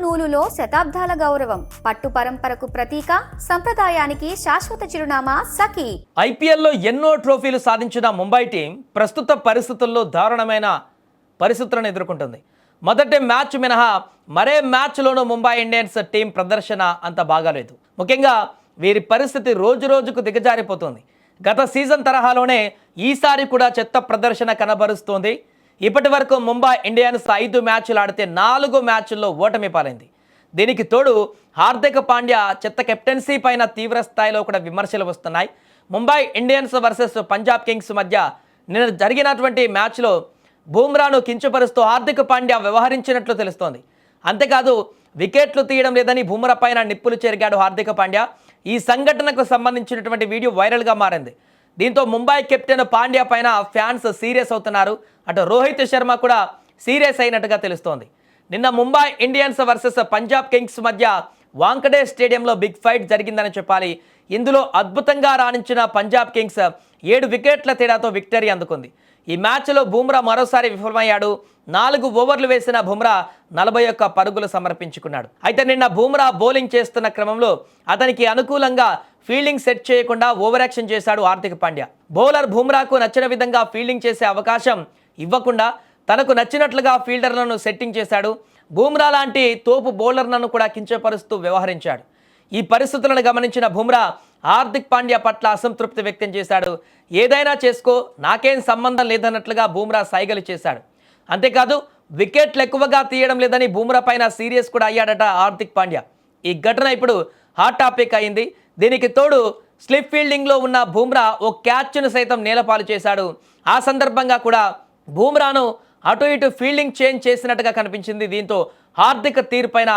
నూలులో శతాబ్దాల గౌరవం, పట్టు పరంపరకు ప్రతీక, సంప్రదాయానికి శాశ్వత చిరునామా సఖీ. ఐపీఎల్లో ఎన్నో ట్రోఫీలు సాధించిన ముంబై టీం ప్రస్తుత పరిస్థితుల్లో దారుణమైన పరిస్థితులను ఎదుర్కొంటుంది. మొదటి మ్యాచ్ మినహా మరే మ్యాచ్లోనూ ముంబై ఇండియన్స్ టీం ప్రదర్శన అంత బాగాలేదు. ముఖ్యంగా వీరి పరిస్థితి రోజు రోజుకు దిగజారిపోతుంది. గత సీజన్ తరహాలోనే ఈసారి కూడా చెత్త ప్రదర్శన కనబరుస్తోంది. ఇప్పటి వరకు ముంబై ఇండియన్స్ 5 మ్యాచ్లు ఆడితే 4 మ్యాచ్ల్లో ఓటమి పాలైంది. దీనికి తోడు హార్దిక్ పాండ్యా చెత్త కెప్టెన్సీ పైన తీవ్ర స్థాయిలో కూడా విమర్శలు వస్తున్నాయి. Mumbai Indians versus Punjab Kings మధ్య నిన్న జరిగినటువంటి మ్యాచ్లో బూమ్రాను కించపరుస్తూ హార్దిక్ పాండ్యా వ్యవహరించినట్లు తెలుస్తోంది. అంతేకాదు వికెట్లు తీయడం లేదని బూమ్రా పైన నిప్పులు చెరిగాడు హార్దిక్ పాండ్యా. ఈ సంఘటనకు సంబంధించినటువంటి వీడియో వైరల్గా మారింది. దీంతో ముంబై కెప్టెన్ పాండ్యా పైన ఫ్యాన్స్ సీరియస్ అవుతున్నారు. అటు రోహిత్ శర్మ కూడా సీరియస్ అయినట్టుగా తెలుస్తోంది. నిన్న Mumbai Indians versus Punjab Kings మధ్య వాంకడే స్టేడియంలో బిగ్ ఫైట్ జరిగిందని చెప్పాలి. ఇందులో అద్భుతంగా రాణించిన పంజాబ్ కింగ్స్ 7 వికెట్ల తేడాతో విక్టరీ అందుకుంది. ఈ మ్యాచ్లో బూమ్రా మరోసారి విఫలమయ్యాడు. 4 ఓవర్లు వేసిన బూమ్రా 41 పరుగులు సమర్పించుకున్నాడు. అయితే నిన్న బూమ్రా బౌలింగ్ చేస్తున్న క్రమంలో అతనికి అనుకూలంగా ఫీల్డింగ్ సెట్ చేయకుండా ఓవర్ యాక్షన్ చేశాడు హార్దిక్ పాండ్యా. బౌలర్ బూమ్రాకు నచ్చిన విధంగా ఫీల్డింగ్ చేసే అవకాశం ఇవ్వకుండా తనకు నచ్చినట్లుగా ఫీల్డర్లను సెట్టింగ్ చేశాడు. బూమ్రా లాంటి తోపు బౌలర్లను కూడా కించపరుస్తూ వ్యవహరించాడు. ఈ పరిస్థితులను గమనించిన బూమ్రా హార్దిక్ పాండ్యా పట్ల అసంతృప్తి వ్యక్తం చేశాడు. ఏదైనా చేసుకో, నాకేం సంబంధం లేదన్నట్లుగా బూమ్రా సైగలు చేశాడు. అంతేకాదు వికెట్లు ఎక్కువగా తీయడం లేదని బూమ్రా పైన సీరియస్ కూడా అయ్యాడట హార్దిక్ పాండ్యా. ఈ ఘటన ఇప్పుడు హాట్ టాపిక్ అయింది. దీనికి తోడు స్లిప్ ఫీల్డింగ్లో ఉన్న బూమ్రా ఓ క్యాచ్ను సైతం నేలపాలు చేశాడు. ఆ సందర్భంగా కూడా బూమ్రాను అటు ఇటు ఫీల్డింగ్ చేంజ్ చేసినట్టుగా కనిపించింది. దీంతో హార్దిక్ తీరుపైన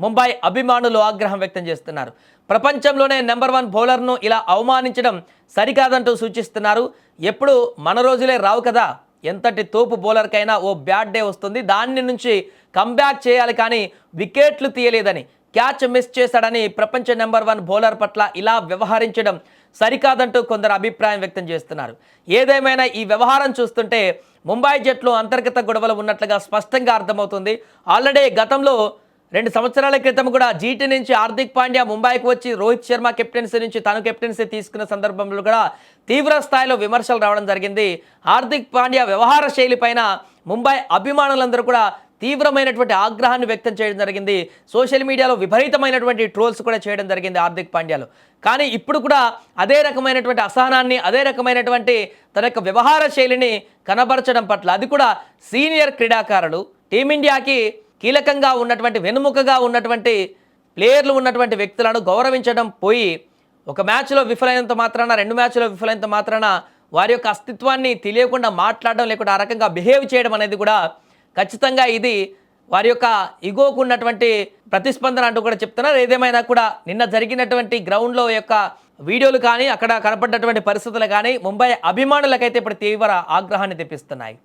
ముంబై అభిమానులు ఆగ్రహం వ్యక్తం చేస్తున్నారు. ప్రపంచంలోనే నెంబర్ 1 బౌలర్ను ఇలా అవమానించడం సరికాదంటూ సూచిస్తున్నారు. ఎప్పుడు మన రోజులే రావు కదా, ఎంతటి తోపు బౌలర్కైనా ఓ బ్యాడ్ డే వస్తుంది, దాని నుంచి కంబ్యాక్ చేయాలి, కానీ వికెట్లు తీయలేదని, క్యాచ్ మిస్ చేశాడని ప్రపంచ నెంబర్ 1 బౌలర్ పట్ల ఇలా వ్యవహరించడం సరికాదంటూ కొందరు అభిప్రాయం వ్యక్తం చేస్తున్నారు. ఏదేమైనా ఈ వ్యవహారం చూస్తుంటే ముంబై జట్లో అంతర్గత గొడవలు ఉన్నట్లుగా స్పష్టంగా అర్థమవుతుంది. ఆల్రెడీ గతంలో 2 సంవత్సరాల క్రితం కూడా జీటీ నుంచి హార్దిక్ పాండ్యా ముంబైకి వచ్చి రోహిత్ శర్మ కెప్టెన్సీ నుంచి తను కెప్టెన్సీ తీసుకున్న సందర్భంలో కూడా తీవ్ర స్థాయిలో విమర్శలు రావడం జరిగింది. హార్దిక్ పాండ్యా వ్యవహార శైలి పైన ముంబై అభిమానులందరూ కూడా తీవ్రమైనటువంటి ఆగ్రహాన్ని వ్యక్తం చేయడం జరిగింది. సోషల్ మీడియాలో విపరీతమైనటువంటి ట్రోల్స్ కూడా చేయడం జరిగింది హార్దిక్ పాండ్యాలో. కానీ ఇప్పుడు కూడా అదే రకమైనటువంటి అసహనాన్ని, అదే రకమైనటువంటి తన యొక్క వ్యవహార శైలిని కనబరచడం పట్ల, అది కూడా సీనియర్ క్రీడాకారులు, టీమిండియాకి కీలకంగా ఉన్నటువంటి, వెనుముకగా ఉన్నటువంటి ప్లేయర్లు ఉన్నటువంటి వ్యక్తులను గౌరవించడం పోయి ఒక మ్యాచ్లో విఫలైనంత మాత్రాన, 2 మ్యాచ్లో విఫలైనంత మాత్రాన వారి యొక్క అస్తిత్వాన్ని తెలియకుండా మాట్లాడడం, లేకుండా ఆ రకంగా బిహేవ్ చేయడం అనేది కూడా ఖచ్చితంగా ఇది వారి యొక్క ఇగోకు ఉన్నటువంటి ప్రతిస్పందన అంటూ కూడా చెప్తున్నారు. ఏదేమైనా కూడా నిన్న జరిగినటువంటి గ్రౌండ్లో యొక్క వీడియోలు కానీ, అక్కడ కనపడ్డటువంటి పరిస్థితులు కానీ ముంబై అభిమానులకైతే ఇప్పుడు తీవ్ర ఆగ్రహాన్ని తెప్పిస్తున్నాయి.